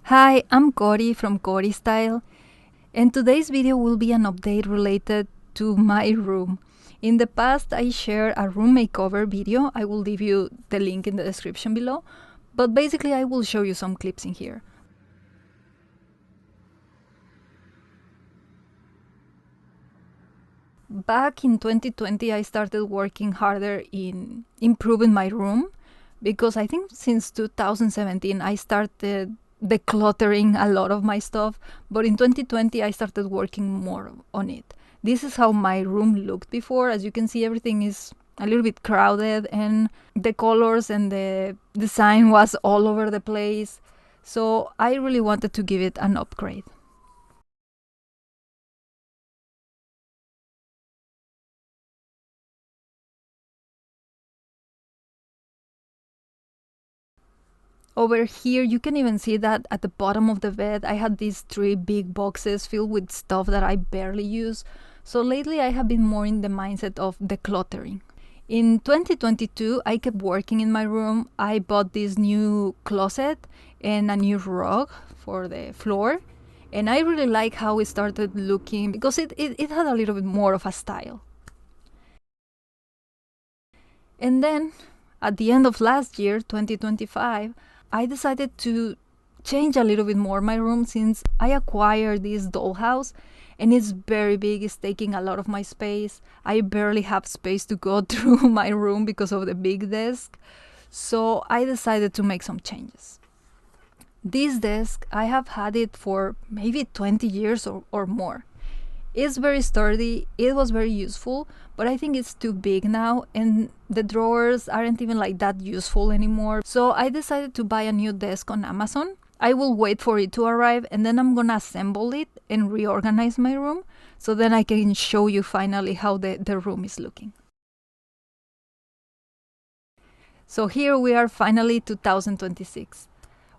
Hi, I'm Cori from Cori Style, and today's video will be an update related to my room. In the past, I shared a room makeover video. I will leave you the link in the description below, but basically I will show you some clips in here. Back in 2020, I started working harder in improving my room because I think since 2017 I started decluttering a lot of my stuff, but in 2020 I started working more on it. This is how my room looked before. As you can see, everything is a little bit crowded and the colors and the design was all over the place. So I really wanted to give it an upgrade. Over here, you can even see that at the bottom of the bed, I had these three big boxes filled with stuff that I barely use. So lately, I have been more in the mindset of decluttering. In 2022, I kept working in my room. I bought this new closet and a new rug for the floor. And I really like how it started looking because it had a little bit more of a style. And then at the end of last year, 2025, I decided to change a little bit more my room since I acquired this dollhouse and it's very big. It's taking a lot of my space. I barely have space to go through my room because of the big desk. So I decided to make some changes. This desk, I have had it for maybe 20 years or more. It's very sturdy, it was very useful, but I think it's too big now and the drawers aren't even like that useful anymore. So I decided to buy a new desk on Amazon. I will wait for it to arrive and then I'm gonna assemble it and reorganize my room so then I can show you finally how the room is looking. So here we are, finally 2026.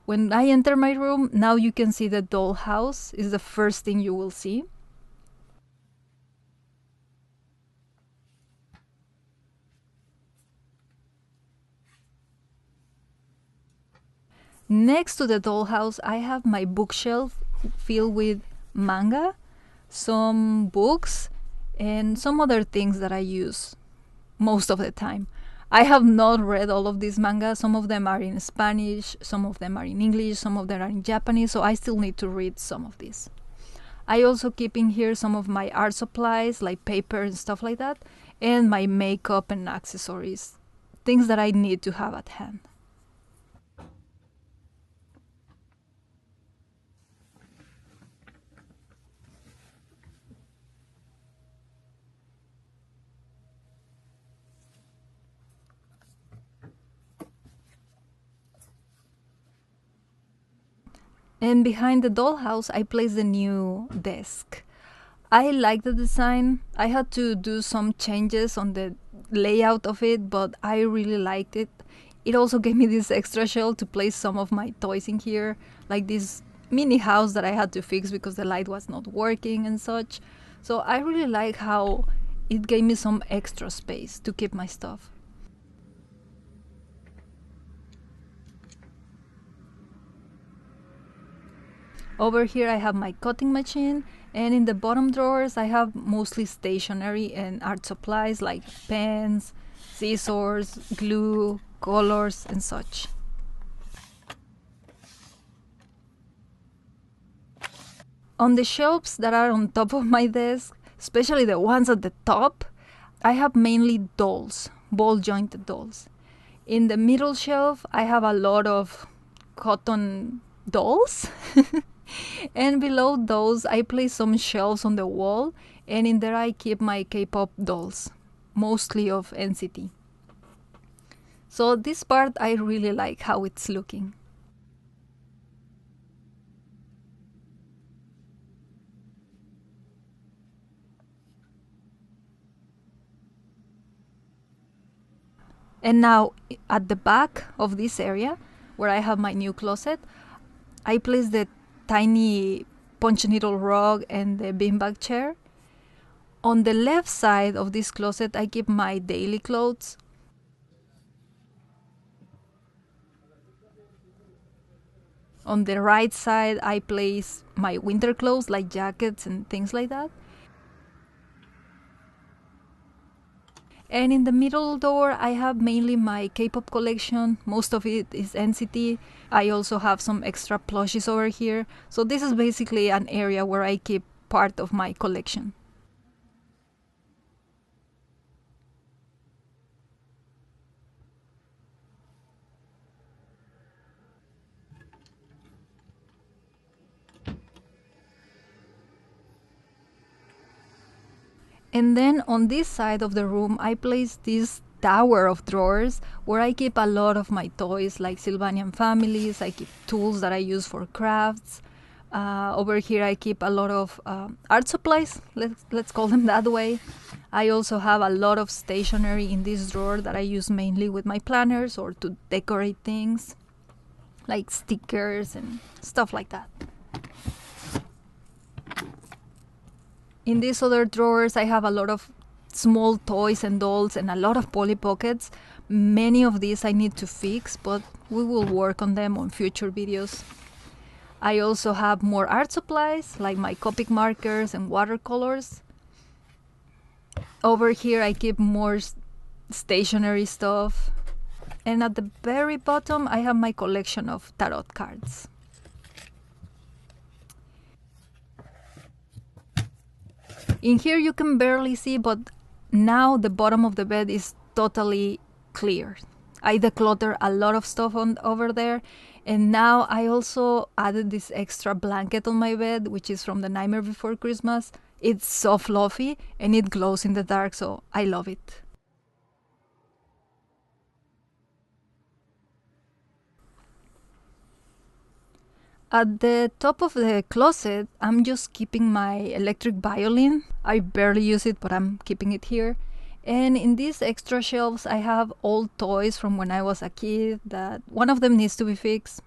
When I enter my room, now you can see the dollhouse is the first thing you will see. Next to the dollhouse, I have my bookshelf filled with manga, some books, and some other things that I use most of the time. I have not read all of these mangas. Some of them are in Spanish, some of them are in English, some of them are in Japanese, so I still need to read some of these. I also keep in here some of my art supplies like paper and stuff like that, and my makeup and accessories, things that I need to have at hand. And behind the dollhouse, I placed the new desk. I like the design. I had to do some changes on the layout of it, but I really liked it. It also gave me this extra shelf to place some of my toys in here, like this mini house that I had to fix because the light was not working and such. So I really like how it gave me some extra space to keep my stuff. Over here I have my cutting machine, and in the bottom drawers I have mostly stationery and art supplies like pens, scissors, glue, colors and such. On the shelves that are on top of my desk, especially the ones at the top, I have mainly dolls, ball jointed dolls. In the middle shelf I have a lot of cotton dolls. And below those, I place some shelves on the wall, and in there I keep my K-pop dolls, mostly of NCT. So this part I really like how it's looking. And now at the back of this area, where I have my new closet, I place the tiny punch needle rug and the beanbag chair. On the left side of this closet, I keep my daily clothes. On the right side, I place my winter clothes like jackets and things like that. And in the middle door, I have mainly my K-pop collection. Most of it is NCT. I also have some extra plushies over here. So this is basically an area where I keep part of my collection. And then on this side of the room, I place this tower of drawers where I keep a lot of my toys like Sylvanian families. I keep tools that I use for crafts. Over here I keep a lot of art supplies, let's call them that way. I also have a lot of stationery in this drawer that I use mainly with my planners or to decorate things like stickers and stuff like that. In these other drawers I have a lot of small toys and dolls and a lot of Polly Pockets. Many of these I need to fix, but we will work on them on future videos. I also have more art supplies like my Copic markers and watercolors. Over here I keep more stationery stuff. And at the very bottom I have my collection of tarot cards. In here you can barely see, but now the bottom of the bed is totally clear. I decluttered a lot of stuff over there, and now I also added this extra blanket on my bed, which is from The Nightmare Before Christmas. It's so fluffy and it glows in the dark, so I love it. At the top of the closet, I'm just keeping my electric violin. I barely use it, but I'm keeping it here. And in these extra shelves, I have old toys from when I was a kid that one of them needs to be fixed.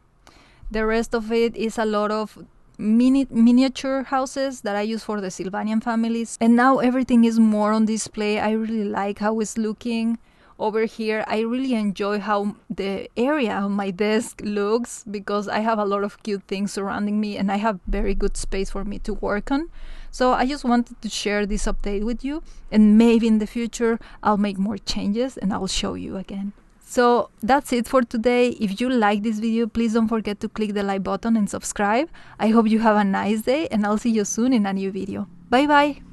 The rest of it is a lot of miniature houses that I use for the Sylvanian families. And now everything is more on display. I really like how it's looking. Over here, I really enjoy how the area on my desk looks because I have a lot of cute things surrounding me and I have very good space for me to work on. So I just wanted to share this update with you, and maybe in the future I'll make more changes and I'll show you again. So that's it for today. If you like this video, please don't forget to click the like button and subscribe. I hope you have a nice day and I'll see you soon in a new video. Bye bye!